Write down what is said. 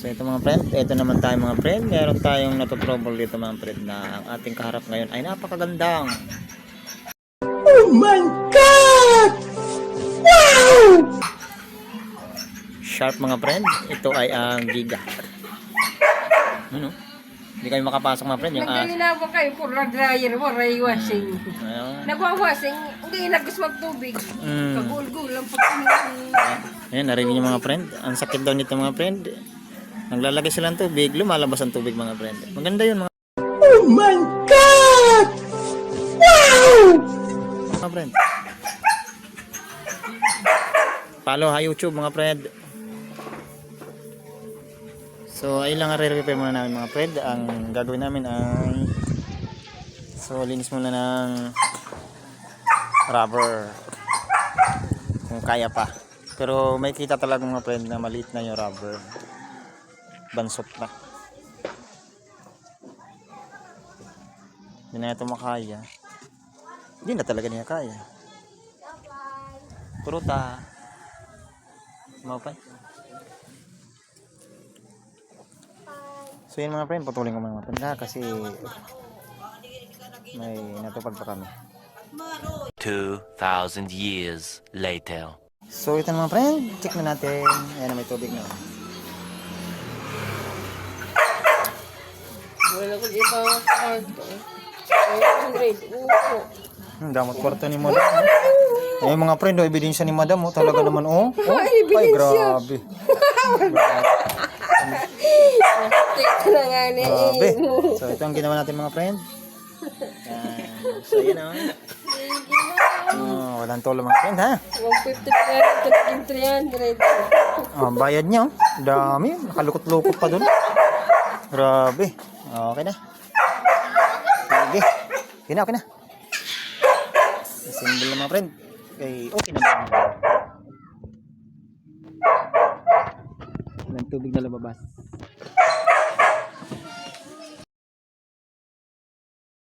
So ito mga friend, ito naman tayo mga friend. Meron tayong natotrouble dito mga friend na ang ating kaharap ngayon ay napakagandang. Oh my God! Wow! Sharp mga friend, ito ay ang Giga. Ano? Hindi kayo makapasok mga friend. Yung nagkalinawa kayo for dryer, waray washing. Nagwawashing, hindi nagos magtubig. Kagul-gul lang po. Ayan, narinig niyo mga friend. Ang sakit daw nito mga friend. Naglalagay sila ng tubig, lumalabas ang tubig mga friend. Maganda yun mga. Oh my God! Wow! Mga friend. Follow ha YouTube mga friend. So ayun lang ang re-repair muna namin mga friend. Ang gagawin namin ay linis muna ng rubber kung kaya pa. Pero may kita talaga mga friend na maliit na yung rubber. Bansot na. Hindi na ito makaya. Hindi na talaga niya kaya. Pruta. Mapay. So yun mga friend, patuloy ko mga friend ha, kasi may natupad pa kami. 2,000 years later. So ito mga friend, check na natin. Ayan na, may tubig na. Wala ko iba kwarto. Ay, grade. Damot kwarto ni madam. Eh mga friend, ebidensya ni madam. Talaga naman, Ay, grabe. Grabe. So ito ang ginawa natin mga friend. Yan. So yun walang tolo mga friend ha. 150 300. Bayad niya dami. Nakalukot-lukot pa dun. Grabe. Okay na. Sige. Okay na. Assemble na mga friend. Okay na. Walang tubig na lumabas.